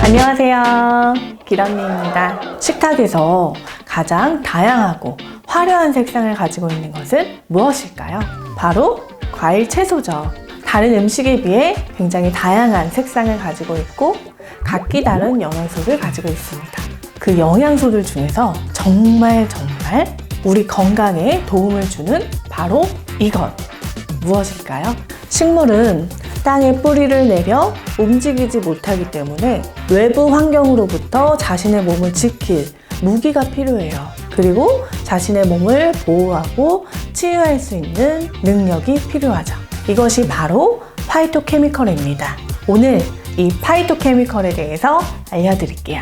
안녕하세요, 기런니입니다. 식탁에서 가장 다양하고 화려한 색상을 가지고 있는 것은 무엇일까요? 바로 과일 채소죠. 다른 음식에 비해 굉장히 다양한 색상을 가지고 있고 각기 다른 영양소를 가지고 있습니다. 그 영양소들 중에서 정말 우리 건강에 도움을 주는 바로 이것, 무엇일까요? 식물은 땅에 뿌리를 내려 움직이지 못하기 때문에 외부 환경으로부터 자신의 몸을 지킬 무기가 필요해요. 그리고 자신의 몸을 보호하고 치유할 수 있는 능력이 필요하죠. 이것이 바로 파이토케미컬입니다. 오늘 이 파이토케미컬에 대해서 알려드릴게요.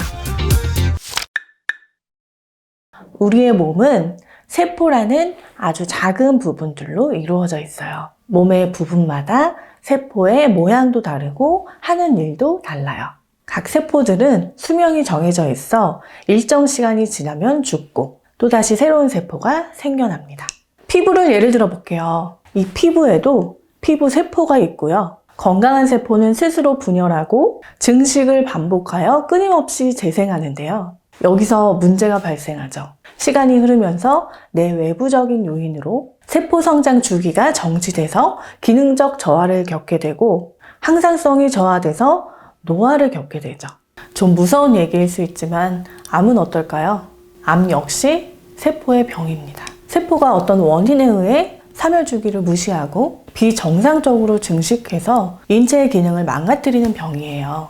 우리의 몸은 세포라는 아주 작은 부분들로 이루어져 있어요. 몸의 부분마다 세포의 모양도 다르고 하는 일도 달라요. 각 세포들은 수명이 정해져 있어 일정 시간이 지나면 죽고 또다시 새로운 세포가 생겨납니다. 피부를 예를 들어 볼게요. 이 피부에도 피부 세포가 있고요. 건강한 세포는 스스로 분열하고 증식을 반복하여 끊임없이 재생하는데요. 여기서 문제가 발생하죠. 시간이 흐르면서 내 외부적인 요인으로 세포 성장 주기가 정지돼서 기능적 저하를 겪게 되고 항상성이 저하돼서 노화를 겪게 되죠. 좀 무서운 얘기일 수 있지만 암은 어떨까요? 암 역시 세포의 병입니다. 세포가 어떤 원인에 의해 사멸 주기를 무시하고 비정상적으로 증식해서 인체의 기능을 망가뜨리는 병이에요.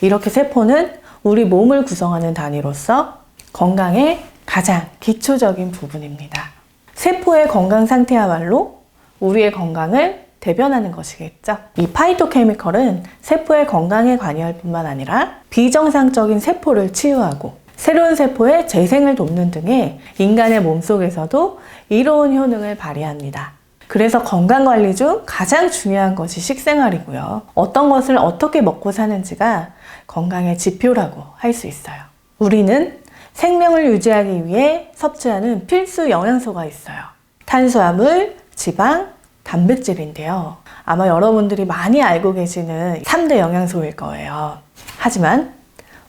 이렇게 세포는 우리 몸을 구성하는 단위로서 건강의 가장 기초적인 부분입니다. 세포의 건강 상태야말로 우리의 건강을 대변하는 것이겠죠. 이 파이토케미컬은 세포의 건강에 관여할 뿐만 아니라 비정상적인 세포를 치유하고 새로운 세포의 재생을 돕는 등의 인간의 몸속에서도 이로운 효능을 발휘합니다. 그래서 건강관리 중 가장 중요한 것이 식생활이고요. 어떤 것을 어떻게 먹고 사는지가 건강의 지표라고 할 수 있어요. 우리는 생명을 유지하기 위해 섭취하는 필수 영양소가 있어요. 탄수화물, 지방, 단백질인데요. 아마 여러분들이 많이 알고 계시는 3대 영양소일 거예요. 하지만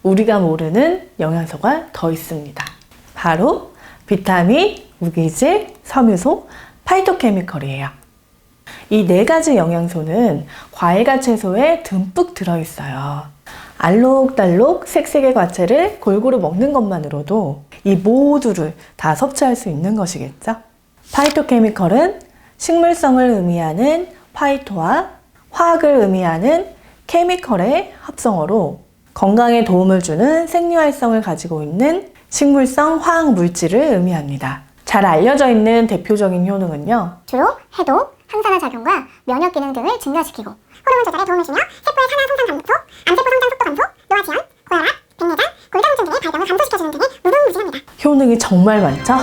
우리가 모르는 영양소가 더 있습니다. 바로 비타민, 무기질, 섬유소, 파이토케미컬이에요. 이 4가지 영양소는 과일과 채소에 듬뿍 들어있어요. 알록달록 색색의 과채를 골고루 먹는 것만으로도 이 모두를 다 섭취할 수 있는 것이겠죠? 파이토케미컬은 식물성을 의미하는 파이토와 화학을 의미하는 케미컬의 합성어로 건강에 도움을 주는 생리활성을 가지고 있는 식물성 화학 물질을 의미합니다. 잘 알려져 있는 대표적인 효능은요. 주로 해독, 항산화 작용과 면역 기능 등을 증가시키고 호르몬 조절에 도움을 주며 세포의 산화 생산 감소, 암세포 성장 속도 감소, 노화 지연, 고혈압, 백내장, 골다공증 등의 발병을 감소시켜주는 등의 무궁무진합니다. 효능이 정말 많죠?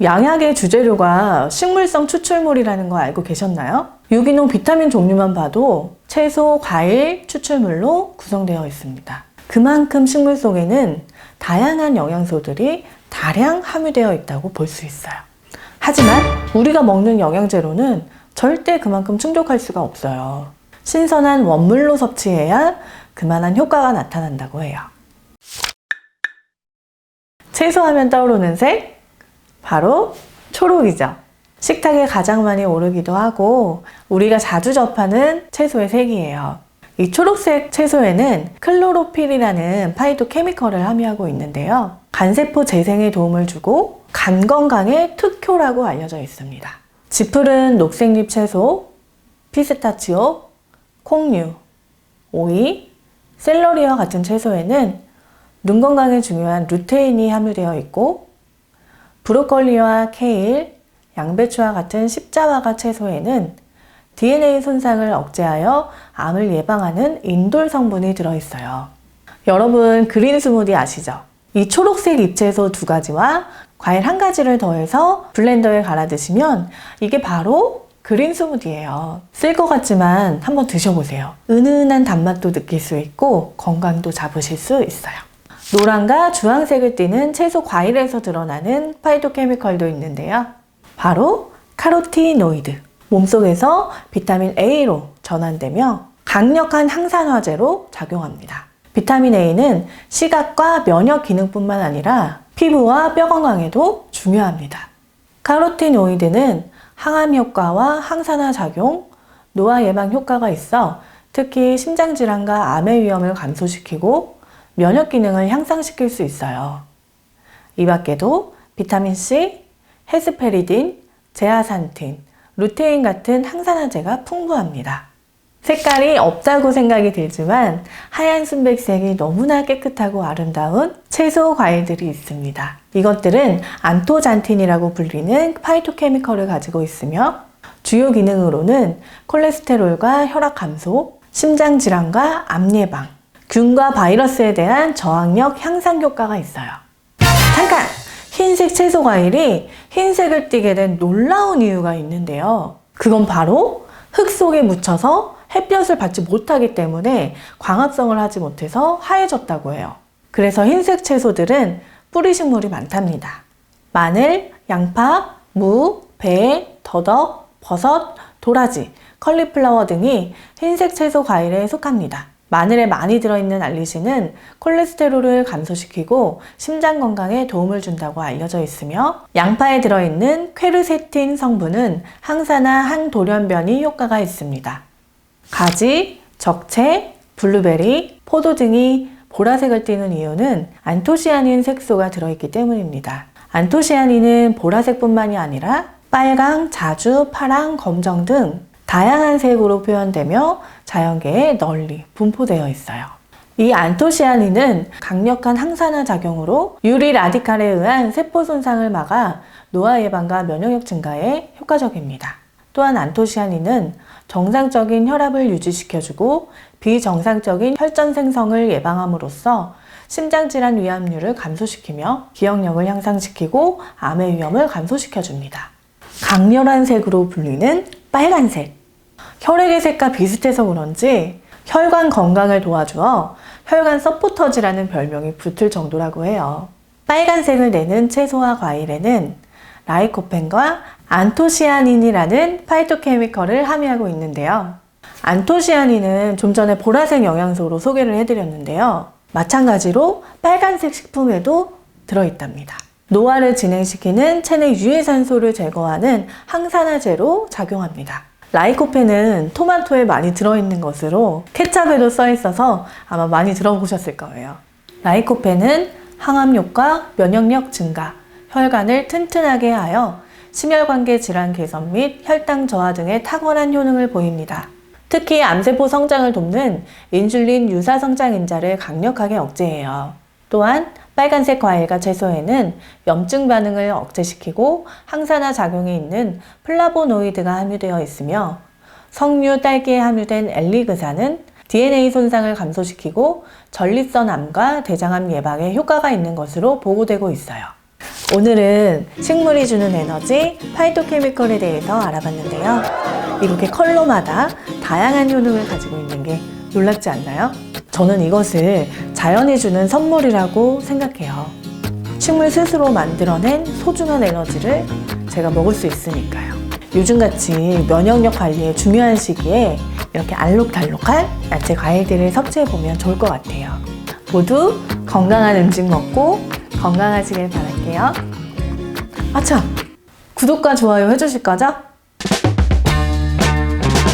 양약의 주재료가 식물성 추출물이라는 거 알고 계셨나요? 유기농 비타민 종류만 봐도 채소, 과일 추출물로 구성되어 있습니다. 그만큼 식물 속에는 다양한 영양소들이 다량 함유되어 있다고 볼 수 있어요. 하지만 우리가 먹는 영양제로는 절대 그만큼 충족할 수가 없어요. 신선한 원물로 섭취해야 그만한 효과가 나타난다고 해요. 채소하면 떠오르는 색? 바로 초록이죠. 식탁에 가장 많이 오르기도 하고 우리가 자주 접하는 채소의 색이에요. 이 초록색 채소에는 클로로필이라는 파이토케미컬을 함유하고 있는데요. 간세포 재생에 도움을 주고 간 건강의 특효라고 알려져 있습니다. 지푸른 녹색잎 채소, 피스타치오, 콩류, 오이, 샐러리와 같은 채소에는 눈 건강에 중요한 루테인이 함유되어 있고 브로콜리와 케일, 양배추와 같은 십자화과 채소에는 DNA 손상을 억제하여 암을 예방하는 인돌 성분이 들어있어요. 여러분 그린 스무디 아시죠? 이 초록색 잎채소 2가지와 과일 1가지를 더해서 블렌더에 갈아 드시면 이게 바로 그린 스무디예요. 쓸 것 같지만 한번 드셔보세요. 은은한 단맛도 느낄 수 있고 건강도 잡으실 수 있어요. 노란과 주황색을 띠는 채소 과일에서 드러나는 파이토케미컬도 있는데요. 바로 카로티노이드. 몸속에서 비타민 A로 전환되며 강력한 항산화제로 작용합니다. 비타민 A는 시각과 면역 기능뿐만 아니라 피부와 뼈 건강에도 중요합니다. 카로티노이드는 항암 효과와 항산화 작용, 노화 예방 효과가 있어 특히 심장질환과 암의 위험을 감소시키고 면역 기능을 향상시킬 수 있어요. 이 밖에도 비타민C, 헤스페리딘, 제아산틴, 루테인 같은 항산화제가 풍부합니다. 색깔이 없다고 생각이 들지만 하얀 순백색이 너무나 깨끗하고 아름다운 채소 과일들이 있습니다. 이것들은 안토잔틴이라고 불리는 파이토케미컬을 가지고 있으며 주요 기능으로는 콜레스테롤과 혈압 감소, 심장 질환과 암 예방, 균과 바이러스에 대한 저항력 향상 효과가 있어요. 잠깐! 흰색 채소 과일이 흰색을 띠게 된 놀라운 이유가 있는데요. 그건 바로 흙 속에 묻혀서 햇볕을 받지 못하기 때문에 광합성을 하지 못해서 하얘졌다고 해요. 그래서 흰색 채소들은 뿌리식물이 많답니다. 마늘, 양파, 무, 배, 더덕, 버섯, 도라지, 컬리플라워 등이 흰색 채소 과일에 속합니다. 마늘에 많이 들어있는 알리신은 콜레스테롤을 감소시키고 심장 건강에 도움을 준다고 알려져 있으며 양파에 들어있는 퀘르세틴 성분은 항산화 항돌연변이 효과가 있습니다. 가지, 적채, 블루베리, 포도 등이 보라색을 띠는 이유는 안토시아닌 색소가 들어있기 때문입니다. 안토시아닌은 보라색뿐만이 아니라 빨강, 자주, 파랑, 검정 등 다양한 색으로 표현되며 자연계에 널리 분포되어 있어요. 이 안토시아닌은 강력한 항산화 작용으로 유리 라디칼에 의한 세포 손상을 막아 노화 예방과 면역력 증가에 효과적입니다. 또한 안토시아닌은 정상적인 혈압을 유지시켜주고 비정상적인 혈전 생성을 예방함으로써 심장질환 위험률을 감소시키며 기억력을 향상시키고 암의 위험을 감소시켜줍니다. 강렬한 색으로 불리는 빨간색. 혈액의 색과 비슷해서 그런지 혈관 건강을 도와주어 혈관 서포터즈라는 별명이 붙을 정도라고 해요. 빨간색을 내는 채소와 과일에는 라이코펜과 안토시아닌이라는 파이토케미컬을 함유하고 있는데요. 안토시아닌은 좀 전에 보라색 영양소로 소개를 해드렸는데요. 마찬가지로 빨간색 식품에도 들어있답니다. 노화를 진행시키는 체내 유해산소를 제거하는 항산화제로 작용합니다. 라이코펜은 토마토에 많이 들어있는 것으로 케찹에도 써있어서 아마 많이 들어보셨을 거예요. 라이코펜은 항암효과, 면역력 증가, 혈관을 튼튼하게 하여 심혈관계 질환 개선 및 혈당 저하 등의 탁월한 효능을 보입니다. 특히 암세포 성장을 돕는 인슐린 유사 성장 인자를 강력하게 억제해요. 또한 빨간색 과일과 채소에는 염증 반응을 억제시키고 항산화 작용이 있는 플라보노이드가 함유되어 있으며 석류 딸기에 함유된 엘리그산은 DNA 손상을 감소시키고 전립선 암과 대장암 예방에 효과가 있는 것으로 보고되고 있어요. 오늘은 식물이 주는 에너지, 파이토케미컬에 대해서 알아봤는데요. 이렇게 컬러마다 다양한 효능을 가지고 있는 게 놀랍지 않나요? 저는 이것을 자연이 주는 선물이라고 생각해요. 식물 스스로 만들어낸 소중한 에너지를 제가 먹을 수 있으니까요. 요즘같이 면역력 관리에 중요한 시기에 이렇게 알록달록한 야채 과일들을 섭취해보면 좋을 것 같아요. 모두 건강한 음식 먹고 건강하시길 바랄게요. 아참! 구독과 좋아요 해주실 거죠?